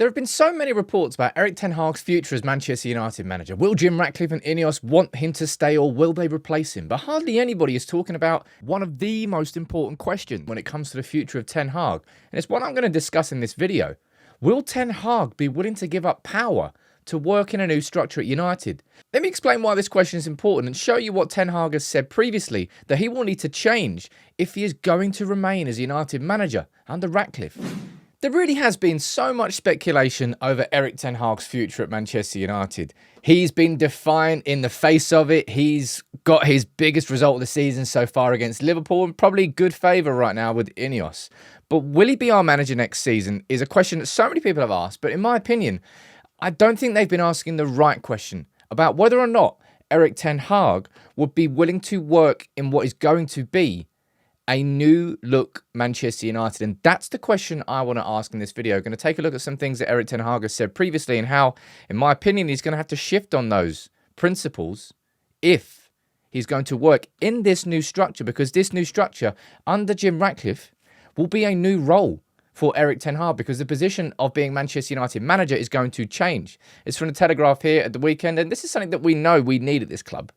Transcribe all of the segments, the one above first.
There have been so many reports about Erik Ten Hag's future as Manchester United manager. Will Jim Ratcliffe and INEOS want him to stay, or will they replace him? But hardly anybody is talking about one of the most important questions when it comes to the future of Ten Hag. And it's what I'm going to discuss in this video. Will Ten Hag be willing to give up power to work in a new structure at United? Let me explain why this question is important and show you what Ten Hag has said previously that he will need to change if he is going to remain as United manager under Ratcliffe. There really has been so much speculation over Erik Ten Hag's future at Manchester United. He's been defiant in the face of it. He's got his biggest result of the season so far against Liverpool and probably good favour right now with INEOS. But will he be our manager next season is a question that so many people have asked. But in my opinion, I don't think they've been asking the right question about whether or not Erik Ten Hag would be willing to work in what is going to be a new look Manchester United. And that's the question I want to ask in this video. I'm going to take a look at some things that Erik Ten Hag has said previously and how, in my opinion, he's going to have to shift on those principles if he's going to work in this new structure, because this new structure under Jim Ratcliffe will be a new role for Erik Ten Hag, because the position of being Manchester United manager is going to change. It's from the Telegraph here at the weekend, and this is something that we know we need at this club.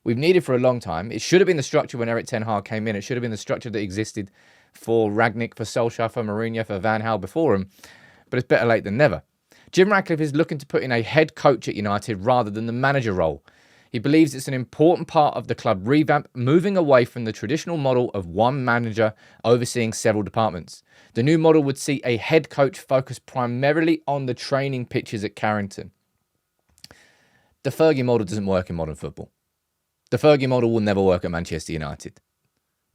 We've needed for a long time. It should have been the structure when Erik Ten Hag came in. It should have been the structure that existed for Rangnick, for Solskjaer, for Mourinho, for Van Gaal before him. But it's better late than never. Jim Ratcliffe is looking to put in a head coach at United rather than the manager role. He believes it's an important part of the club revamp, moving away from the traditional model of one manager overseeing several departments. The new model would see a head coach focus primarily on the training pitches at Carrington. The Fergie model doesn't work in modern football. The Fergie model will never work at Manchester United.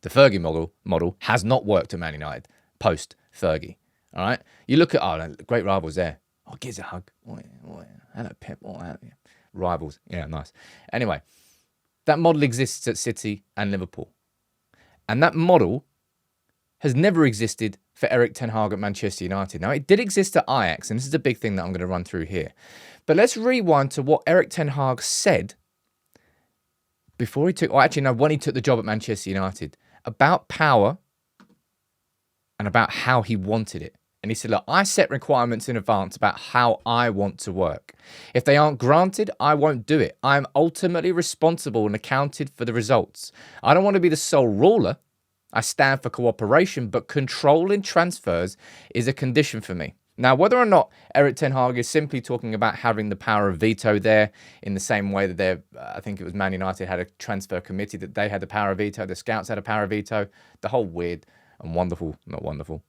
The Fergie model has not worked at Man United post-Fergie. All right? You look at, great rivals there. Oh, gives a hug. Oh, yeah. Hello, Pep. Oh, yeah. Rivals. Yeah, nice. Anyway, that model exists at City and Liverpool. And that model has never existed for Erik Ten Hag at Manchester United. Now, it did exist at Ajax, and this is a big thing that I'm going to run through here. But let's rewind to what Erik Ten Hag said before he took, or actually, no, when he took the job at Manchester United, about power and about how he wanted it. And he said, look, I set requirements in advance about how I want to work. If they aren't granted, I won't do it. I'm ultimately responsible and accounted for the results. I don't want to be the sole ruler. I stand for cooperation, but control in transfers is a condition for me. Now, whether or not Erik Ten Hag is simply talking about having the power of veto there in the same way that I think it was Man United had a transfer committee, that they had the power of veto, the scouts had a power of veto, the whole weird and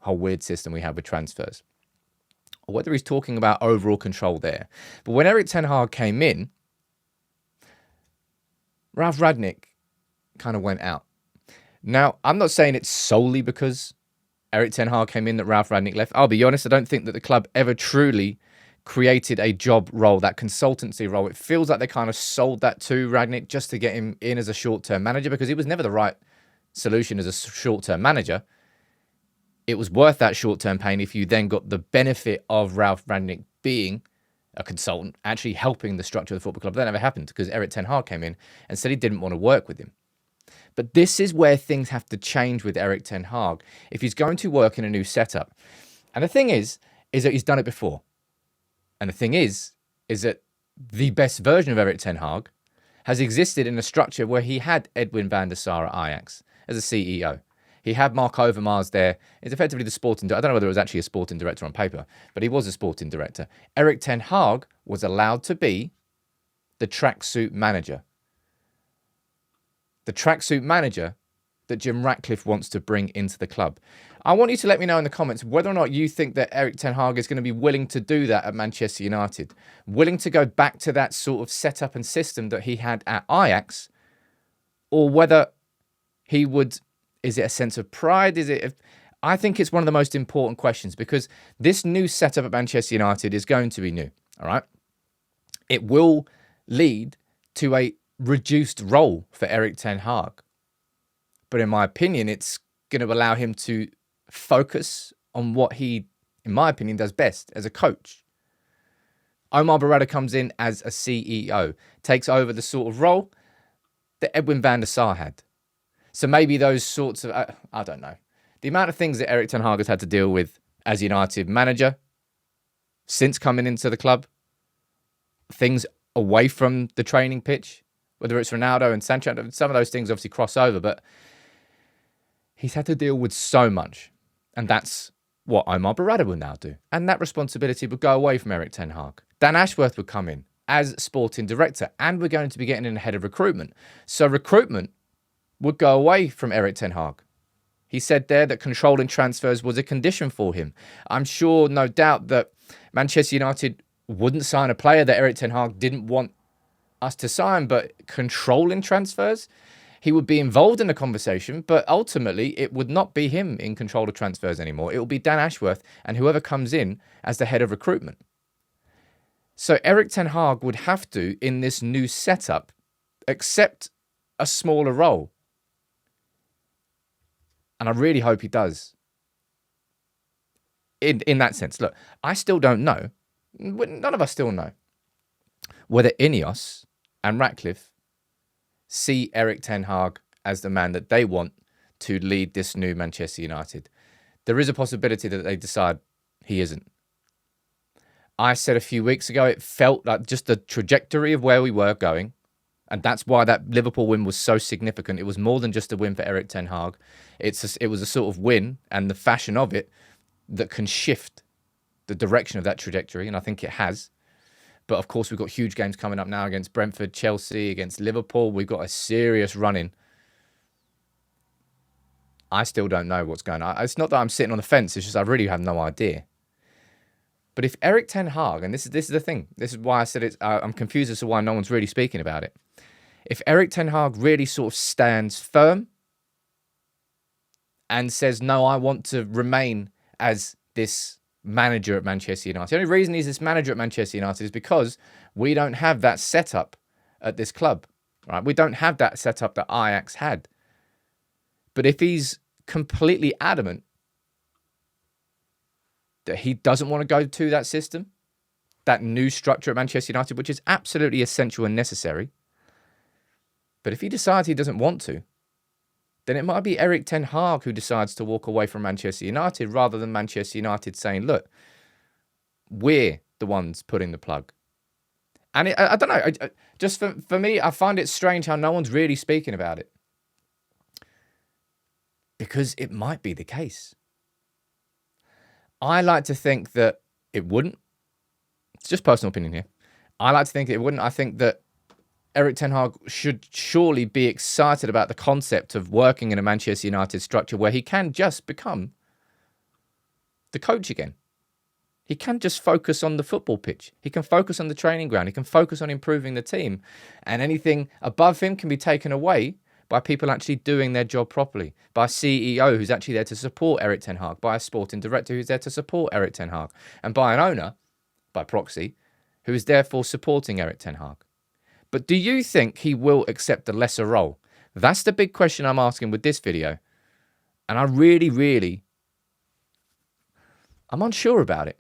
whole weird system we have with transfers. Or whether he's talking about overall control there. But when Erik Ten Hag came in, Ralf Rangnick kind of went out. Now, I'm not saying it's solely because Erik Ten Hag came in that Ralf Rangnick left. I'll be honest, I don't think that the club ever truly created a job role, that consultancy role. It feels like they kind of sold that to Rangnick just to get him in as a short-term manager, because he was never the right solution as a short-term manager. It was worth that short-term pain if you then got the benefit of Ralf Rangnick being a consultant, actually helping the structure of the football club. That never happened because Erik Ten Hag came in and said he didn't want to work with him. But this is where things have to change with Erik Ten Hag if he's going to work in a new setup. And the thing is that he's done it before. And the thing is that the best version of Erik Ten Hag has existed in a structure where he had Edwin van der Sar at Ajax as a CEO. He had Mark Overmars there. It's effectively the sporting director. I don't know whether it was actually a sporting director on paper, but he was a sporting director. Erik Ten Hag was allowed to be the tracksuit manager. The tracksuit manager that Jim Ratcliffe wants to bring into the club. I want you to let me know in the comments whether or not you think that Erik Ten Hag is going to be willing to do that at Manchester United. Willing to go back to that sort of setup and system that he had at Ajax, or whether he would, is it a sense of pride? I think it's one of the most important questions, because this new setup at Manchester United is going to be new, all right? It will lead to a reduced role for Erik Ten Hag. But in my opinion, it's going to allow him to focus on what he, in my opinion, does best as a coach. Omar Berrada comes in as a CEO, takes over the sort of role that Edwin van der Sar had. So maybe those sorts of, I don't know. The amount of things that Erik Ten Hag has had to deal with as United manager since coming into the club, things away from the training pitch, whether it's Ronaldo and Sancho, some of those things obviously cross over, but he's had to deal with so much. And that's what Omar Berrada will now do. And that responsibility would go away from Erik Ten Hag. Dan Ashworth would come in as sporting director, and we're going to be getting in ahead of recruitment. So recruitment would go away from Erik Ten Hag. He said there that controlling transfers was a condition for him. I'm sure, no doubt, that Manchester United wouldn't sign a player that Erik Ten Hag didn't want us to sign, but controlling transfers, he would be involved in the conversation, but ultimately it would not be him in control of transfers anymore. It will be Dan Ashworth and whoever comes in as the head of recruitment. So Erik Ten Hag would have to, in this new setup, accept a smaller role. And I really hope he does. In that sense, look, I still don't know. None of us still know whether INEOS and Ratcliffe see Erik Ten Hag as the man that they want to lead this new Manchester United. There is a possibility that they decide he isn't. I said a few weeks ago, it felt like just the trajectory of where we were going. And that's why that Liverpool win was so significant. It was more than just a win for Erik Ten Hag. It was a sort of win, and the fashion of it that can shift the direction of that trajectory. And I think it has. But of course, we've got huge games coming up now against Brentford, Chelsea, against Liverpool. We've got a serious run-in. I still don't know what's going on. It's not that I'm sitting on the fence. It's just I really have no idea. But if Erik Ten Hag, and this is the thing, this is why I said I'm confused as to why no one's really speaking about it. If Erik Ten Hag really sort of stands firm and says, no, I want to remain as this manager at Manchester United. The only reason he's this manager at Manchester United is because we don't have that setup at this club. Right? We don't have that setup that Ajax had. But if he's completely adamant that he doesn't want to go to that system, that new structure at Manchester United, which is absolutely essential and necessary. But if he decides he doesn't want to, then it might be Erik Ten Hag who decides to walk away from Manchester United rather than Manchester United saying, look, we're the ones putting the plug. And I don't know, just for me, I find it strange how no one's really speaking about it. Because it might be the case. I like to think that it wouldn't. It's just personal opinion here. I like to think it wouldn't. I think that Erik Ten Hag should surely be excited about the concept of working in a Manchester United structure where he can just become the coach again. He can just focus on the football pitch. He can focus on the training ground. He can focus on improving the team. And anything above him can be taken away by people actually doing their job properly, by a CEO who's actually there to support Erik Ten Hag, by a sporting director who's there to support Erik Ten Hag, and by an owner, by proxy, who is therefore supporting Erik Ten Hag. But do you think he will accept the lesser role? That's the big question I'm asking with this video. And I really, I'm unsure about it.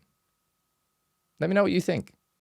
Let me know what you think.